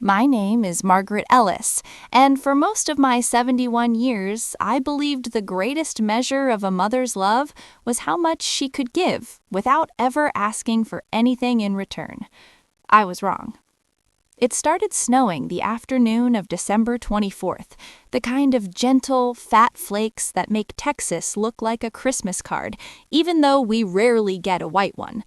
My name is Margaret Ellis, and for most of my 71 years, I believed the greatest measure of a mother's love was how much she could give without ever asking for anything in return. I was wrong. It started snowing the afternoon of December 24th, the kind of gentle, fat flakes that make Texas look like a Christmas card, even though we rarely get a white one.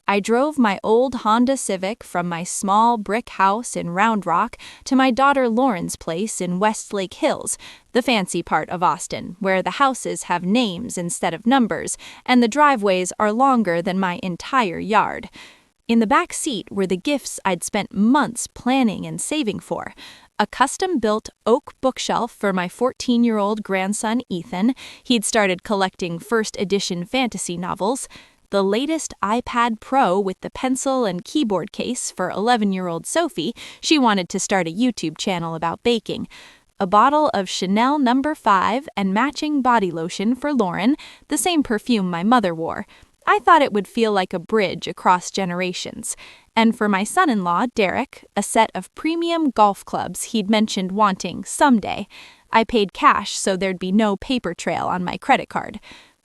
I drove my old Honda Civic from my small brick house in Round Rock to my daughter Lauren's place in Westlake Hills, the fancy part of Austin, where the houses have names instead of numbers, and the driveways are longer than my entire yard. In the back seat were the gifts I'd spent months planning and saving for. A custom-built oak bookshelf for my 14-year-old grandson Ethan. He'd started collecting first-edition fantasy novels. The latest iPad Pro with the pencil and keyboard case for 11-year-old Sophie. She wanted to start a YouTube channel about baking. A bottle of Chanel No. 5 and matching body lotion for Lauren, the same perfume my mother wore. I thought it would feel like a bridge across generations. And for my son-in-law, Derek, a set of premium golf clubs he'd mentioned wanting someday. I paid cash so there'd be no paper trail on my credit card.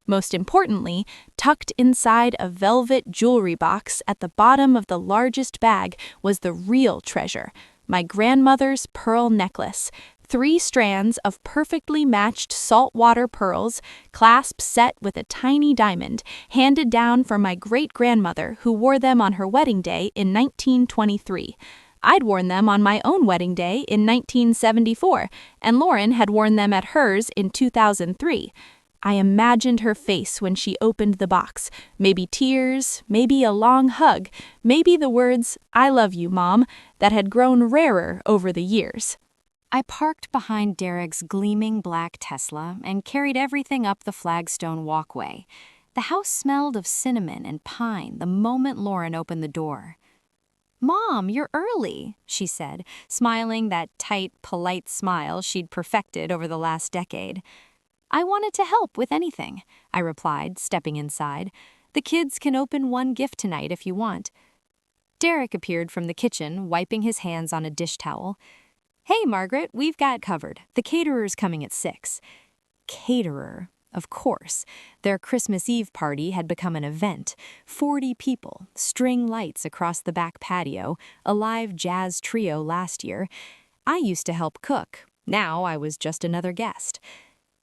Most importantly, tucked inside a velvet jewelry box at the bottom of the largest bag was the real treasure, my grandmother's pearl necklace. 3 strands of perfectly matched saltwater pearls, clasp set with a tiny diamond, handed down from my great-grandmother who wore them on her wedding day in 1923. I'd worn them on my own wedding day in 1974, and Lauren had worn them at hers in 2003. I imagined her face when she opened the box, maybe tears, maybe a long hug, maybe the words, "I love you, Mom," that had grown rarer over the years. I parked behind Derek's gleaming black Tesla and carried everything up the flagstone walkway. The house smelled of cinnamon and pine the moment Lauren opened the door. "Mom, you're early," she said, smiling that tight, polite smile she'd perfected over the last decade. "I wanted to help with anything," I replied, stepping inside. "The kids can open one gift tonight if you want." Derek appeared from the kitchen, wiping his hands on a dish towel. "Hey, Margaret, we've got it covered. The caterer's coming at 6. Caterer, of course. Their Christmas Eve party had become an event. 40 people, string lights across the back patio, a live jazz trio last year. I used to help cook. Now I was just another guest.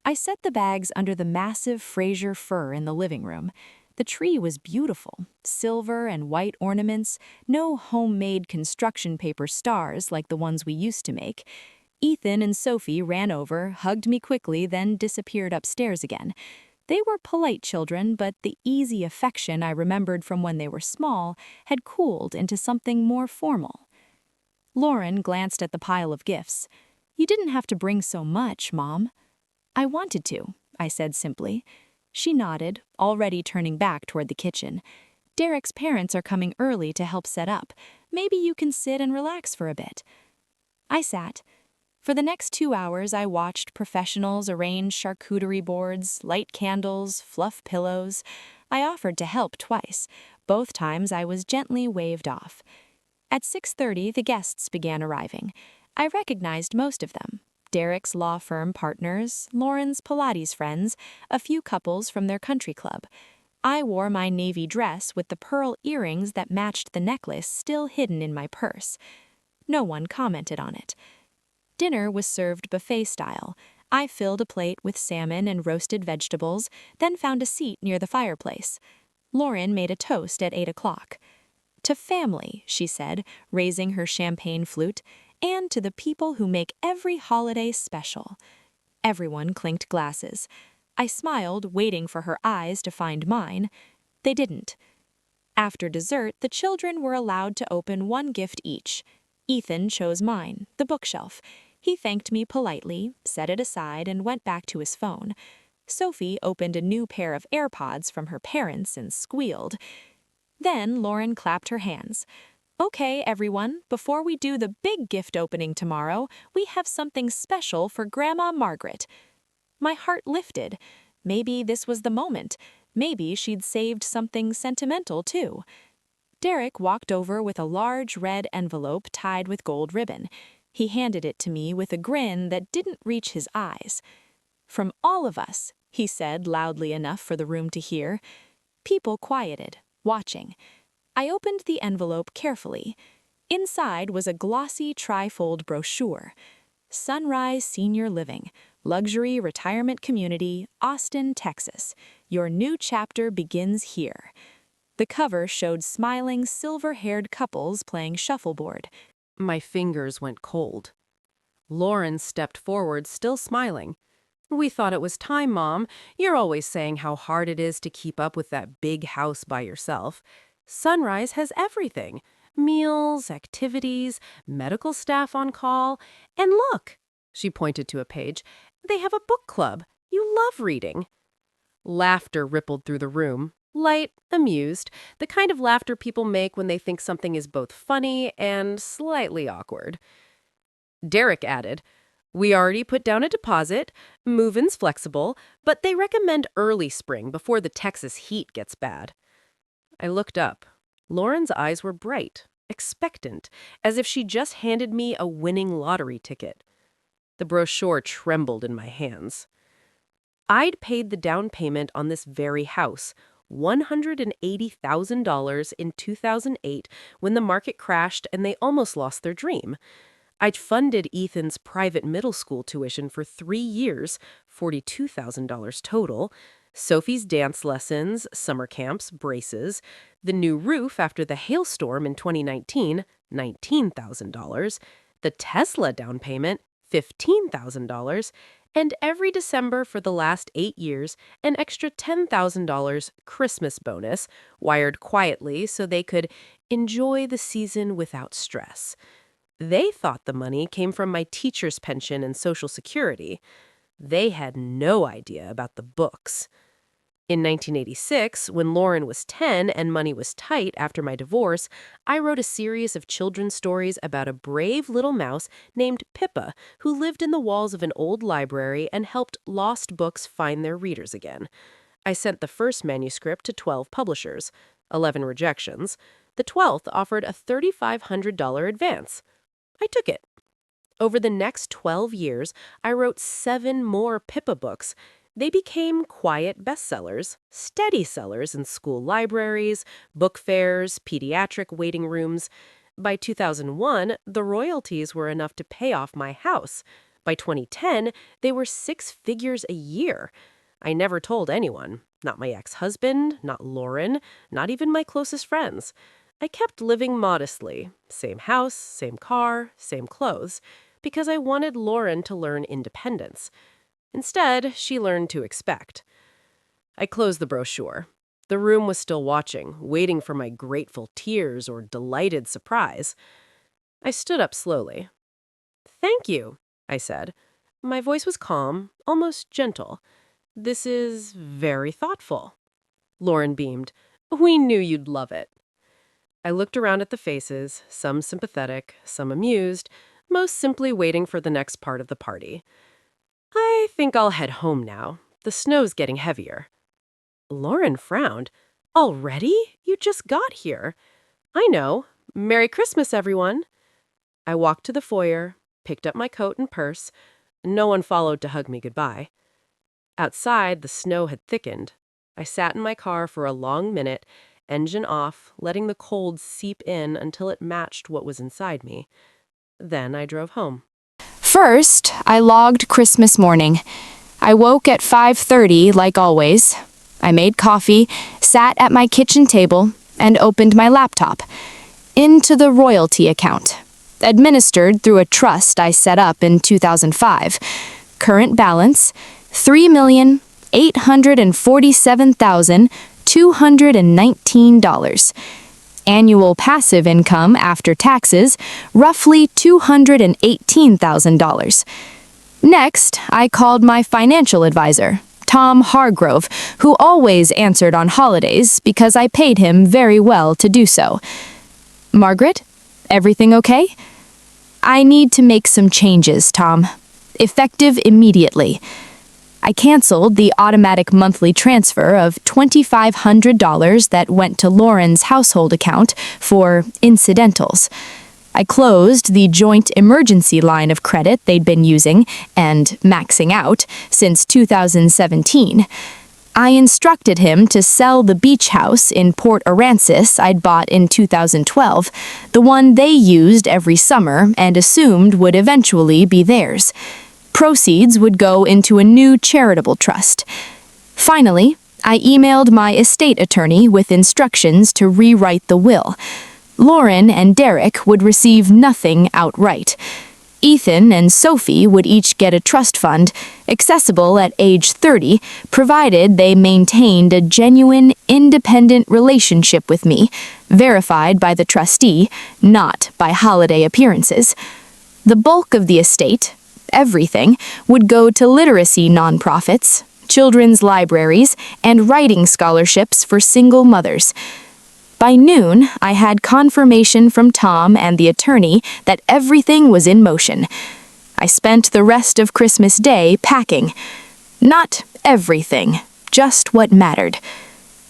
I set the bags under the massive Fraser fir in the living room. The tree was beautiful, silver and white ornaments, no homemade construction paper stars like the ones we used to make. Ethan and Sophie ran over, hugged me quickly, then disappeared upstairs again. They were polite children, but the easy affection I remembered from when they were small had cooled into something more formal. Lauren glanced at the pile of gifts. "You didn't have to bring so much, Mom." "I wanted to," I said simply. She nodded, already turning back toward the kitchen. "Derek's parents are coming early to help set up. Maybe you can sit and relax for a bit." I sat. For the next 2 hours, I watched professionals arrange charcuterie boards, light candles, fluff pillows. I offered to help twice. Both times I was gently waved off. At 6:30, the guests began arriving. I recognized most of them. Derek's law firm partners, Lauren's Pilates friends, a few couples from their country club. I wore my navy dress with the pearl earrings that matched the necklace still hidden in my purse. No one commented on it. Dinner was served buffet style. I filled a plate with salmon and roasted vegetables, then found a seat near the fireplace. Lauren made a toast at 8 o'clock. "To family," she said, raising her champagne flute, "and to the people who make every holiday special." Everyone clinked glasses. I smiled, waiting for her eyes to find mine. They didn't. After dessert, the children were allowed to open one gift each. Ethan chose mine, the bookshelf. He thanked me politely, set it aside, and went back to his phone. Sophie opened a new pair of AirPods from her parents and squealed. Then Lauren clapped her hands. "Okay, everyone, before we do the big gift opening tomorrow, we have something special for Grandma Margaret." My heart lifted. Maybe this was the moment. Maybe she'd saved something sentimental, too. Derek walked over with a large red envelope tied with gold ribbon. He handed it to me with a grin that didn't reach his eyes. "From all of us," he said loudly enough for the room to hear. People quieted, watching. I opened the envelope carefully. Inside was a glossy trifold brochure. Sunrise Senior Living, Luxury Retirement Community, Austin, Texas. Your new chapter begins here. The cover showed smiling, silver-haired couples playing shuffleboard. My fingers went cold. Lauren stepped forward, still smiling. "We thought it was time, Mom. You're always saying how hard it is to keep up with that big house by yourself. Sunrise has everything. Meals, activities, medical staff on call. And look," she pointed to a page, "they have a book club. You love reading." Laughter rippled through the room. Light, amused, the kind of laughter people make when they think something is both funny and slightly awkward. Derek added, "We already put down a deposit, move-in's flexible, but they recommend early spring before the Texas heat gets bad." I looked up. Lauren's eyes were bright, expectant, as if she just handed me a winning lottery ticket. The brochure trembled in my hands. I'd paid the down payment on this very house, $180,000 in 2008 when the market crashed and they almost lost their dream. I'd funded Ethan's private middle school tuition for 3 years, $42,000 total, Sophie's dance lessons, summer camps, braces, the new roof after the hailstorm in 2019, $19,000, the Tesla down payment, $15,000, and every December for the last 8 years, an extra $10,000 Christmas bonus, wired quietly so they could enjoy the season without stress. They thought the money came from my teacher's pension and Social Security. They had no idea about the books. In 1986, when Lauren was 10 and money was tight after my divorce, I wrote a series of children's stories about a brave little mouse named Pippa who lived in the walls of an old library and helped lost books find their readers again. I sent the first manuscript to 12 publishers, 11 rejections. The 12th offered a $3,500 advance. I took it. Over the next 12 years, I wrote 7 more Pippa books. They became quiet bestsellers, steady sellers in school libraries, book fairs, pediatric waiting rooms. By 2001, the royalties were enough to pay off my house. By 2010, they were 6 figures a year. I never told anyone, not my ex-husband, not Lauren, not even my closest friends. I kept living modestly, same house, same car, same clothes, because I wanted Lauren to learn independence. Instead, she learned to expect. I closed the brochure. The room was still watching, waiting for my grateful tears or delighted surprise. I stood up slowly. "Thank you," I said. My voice was calm, almost gentle. "This is very thoughtful." Lauren beamed. "We knew you'd love it." I looked around at the faces, some sympathetic, some amused, most simply waiting for the next part of the party. "I think I'll head home now. The snow's getting heavier." Lauren frowned. "Already? You just got here." "I know. Merry Christmas, everyone." I walked to the foyer, picked up my coat and purse. No one followed to hug me goodbye. Outside, the snow had thickened. I sat in my car for a long minute, engine off, letting the cold seep in until it matched what was inside me. Then I drove home. First, I logged Christmas morning. I woke at 5:30 like always. I made coffee, sat at my kitchen table, and opened my laptop. Into the royalty account, administered through a trust I set up in 2005. Current balance, $3,847,219. Annual passive income after taxes, roughly $218,000. Next, I called my financial advisor, Tom Hargrove, who always answered on holidays because I paid him very well to do so. "Margaret, everything okay?" "I need to make some changes, Tom. Effective immediately." I canceled the automatic monthly transfer of $2,500 that went to Lauren's household account for incidentals. I closed the joint emergency line of credit they'd been using and maxing out since 2017. I instructed him to sell the beach house in Port Aransas I'd bought in 2012, the one they used every summer and assumed would eventually be theirs. Proceeds would go into a new charitable trust. Finally, I emailed my estate attorney with instructions to rewrite the will. Lauren and Derek would receive nothing outright. Ethan and Sophie would each get a trust fund, accessible at age 30, provided they maintained a genuine, independent relationship with me, verified by the trustee, not by holiday appearances. The bulk of the estate, everything, would go to literacy nonprofits, children's libraries, and writing scholarships for single mothers. By noon, I had confirmation from Tom and the attorney that everything was in motion. I spent the rest of Christmas Day packing. Not everything, just what mattered.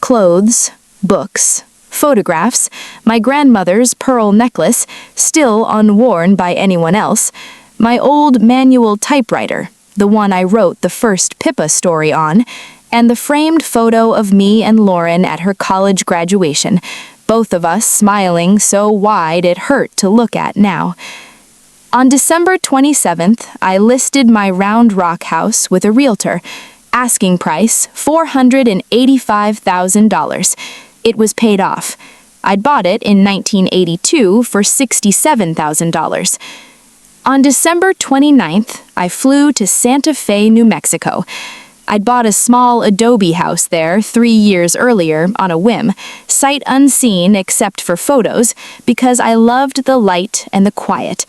Clothes, books, photographs, my grandmother's pearl necklace, still unworn by anyone else, my old manual typewriter, the one I wrote the first Pippa story on, and the framed photo of me and Lauren at her college graduation, both of us smiling so wide it hurt to look at now. On December 27th, I listed my Round Rock house with a realtor. Asking price, $485,000. It was paid off. I'd bought it in 1982 for $67,000. On December 29th, I flew to Santa Fe, New Mexico. I'd bought a small adobe house there 3 years earlier on a whim, sight unseen except for photos, because I loved the light and the quiet.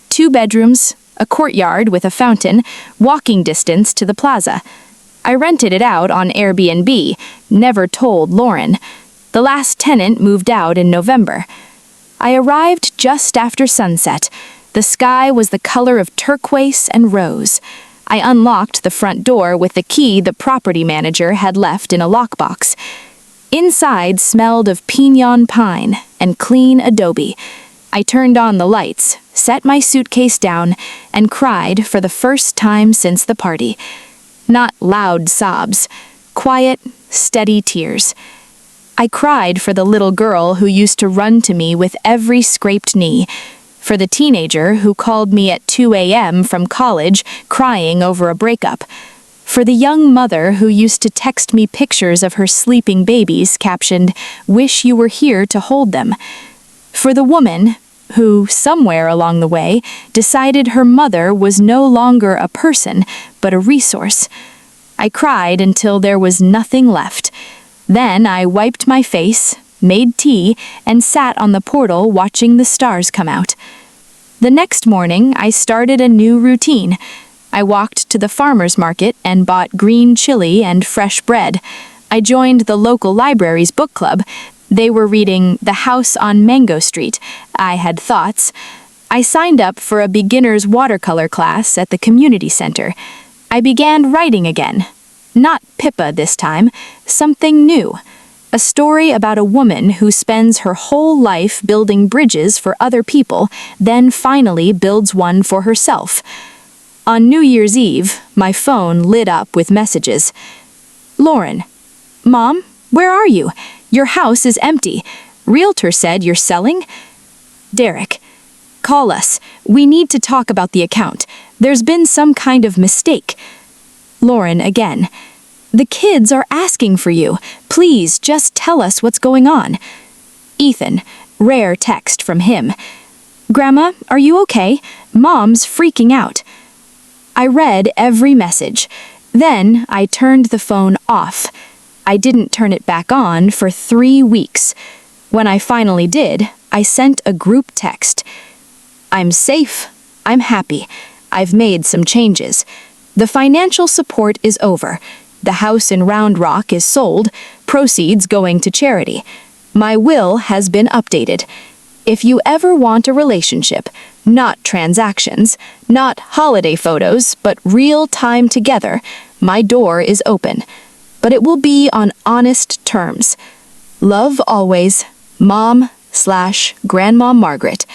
2 bedrooms, a courtyard with a fountain, walking distance to the plaza. I rented it out on Airbnb, never told Lauren. The last tenant moved out in November. I arrived just after sunset. The sky was the color of turquoise and rose. I unlocked the front door with the key the property manager had left in a lockbox. Inside smelled of piñon pine and clean adobe. I turned on the lights, set my suitcase down, and cried for the first time since the party. Not loud sobs, quiet, steady tears. I cried for the little girl who used to run to me with every scraped knee, for the teenager who called me at 2 a.m. from college crying over a breakup, for the young mother who used to text me pictures of her sleeping babies captioned, "Wish you were here to hold them," for the woman who, somewhere along the way, decided her mother was no longer a person, but a resource. I cried until there was nothing left. Then I wiped my face, made tea, and sat on the portal watching the stars come out. The next morning, I started a new routine. I walked to the farmer's market and bought green chili and fresh bread. I joined the local library's book club. They were reading The House on Mango Street. I had thoughts. I signed up for a beginner's watercolor class at the community center. I began writing again. Not Pippa this time, something new. A story about a woman who spends her whole life building bridges for other people, then finally builds one for herself. On New Year's Eve, my phone lit up with messages. Lauren. Mom, where are you? Your house is empty. Realtor said you're selling? Derek. Call us. We need to talk about the account. There's been some kind of mistake. Lauren again. The kids are asking for you. Please just tell us what's going on. Ethan. Rare text from him. Grandma, are you okay? Mom's freaking out. I read every message. Then I turned the phone off. I didn't turn it back on for 3 weeks. When I finally did, I sent a group text. I'm safe. I'm happy. I've made some changes. The financial support is over. The house in Round Rock is sold, proceeds going to charity. My will has been updated. If you ever want a relationship, not transactions, not holiday photos, but real time together, My door is open, but it will be on honest terms. Love always, Mom/Grandma Margaret.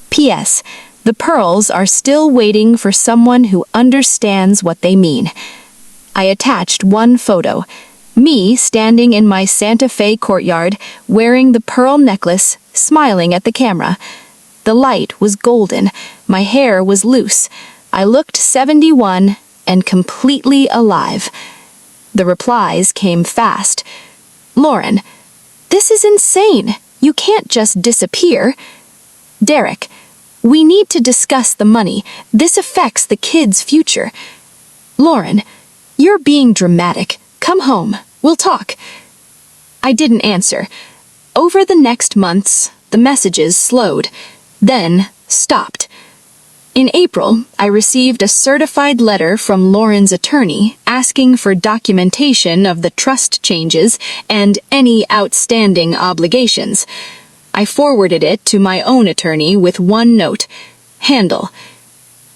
P.S. The pearls are still waiting for someone who understands what they mean. I attached one photo. Me standing in my Santa Fe courtyard, wearing the pearl necklace, smiling at the camera. The light was golden. My hair was loose. I looked 71 and completely alive. The replies came fast. Lauren, this is insane. You can't just disappear. Derek, we need to discuss the money. This affects the kids' future. Lauren, you're being dramatic. Come home. We'll talk. I didn't answer. Over the next months, the messages slowed, then stopped. In April, I received a certified letter from Lauren's attorney asking for documentation of the trust changes and any outstanding obligations. I forwarded it to my own attorney with one note: handle.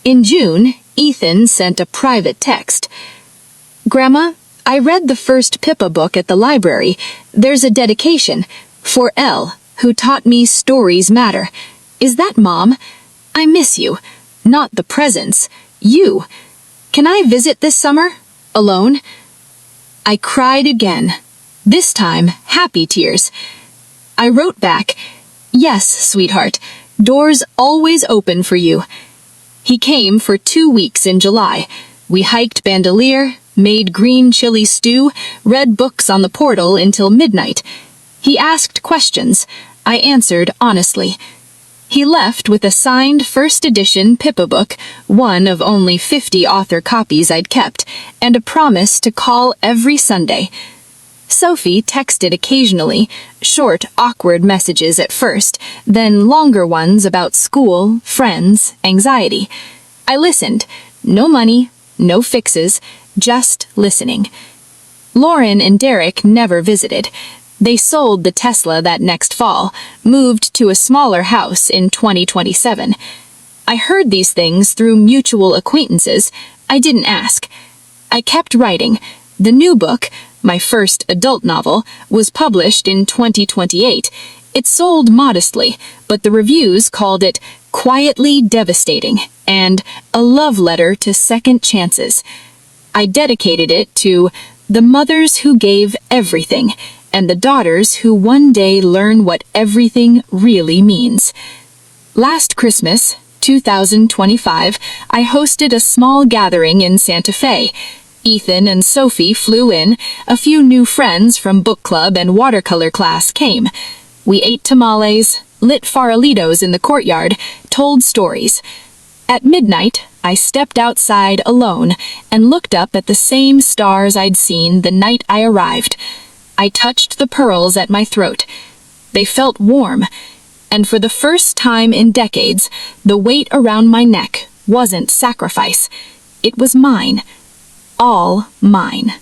In June, Ethan sent a private text. Grandma, I read the first Pippa book at the library. There's a dedication for Elle, who taught me stories matter. Is that Mom? I miss you. Not the presents. You. Can I visit this summer? Alone? I cried again. This time, happy tears. I wrote back, yes, sweetheart. Doors always open for you. He came for 2 weeks in July. We hiked Bandelier, made green chili stew, read books on the portal until midnight. He asked questions. I answered honestly. He left with a signed first edition Pippa book, one of only 50 author copies I'd kept, and a promise to call every Sunday. Sophie texted occasionally, short, awkward messages at first, then longer ones about school, friends, anxiety. I listened. No money, no fixes, just listening. Lauren and Derek never visited. They sold the Tesla that next fall, moved to a smaller house in 2027. I heard these things through mutual acquaintances. I didn't ask. I kept writing. The new book, my first adult novel, was published in 2028. It sold modestly, but the reviews called it quietly devastating and a love letter to second chances. I dedicated it to the mothers who gave everything and the daughters who one day learn what everything really means. Last Christmas, 2025, I hosted a small gathering in Santa Fe. Ethan and Sophie flew in. A few new friends from book club and watercolor class came. We ate tamales, lit farolitos in the courtyard, told stories. At midnight, I stepped outside alone and looked up at the same stars I'd seen the night I arrived. I touched the pearls at my throat. They felt warm, and for the first time in decades, the weight around my neck wasn't sacrifice. It was mine. All mine.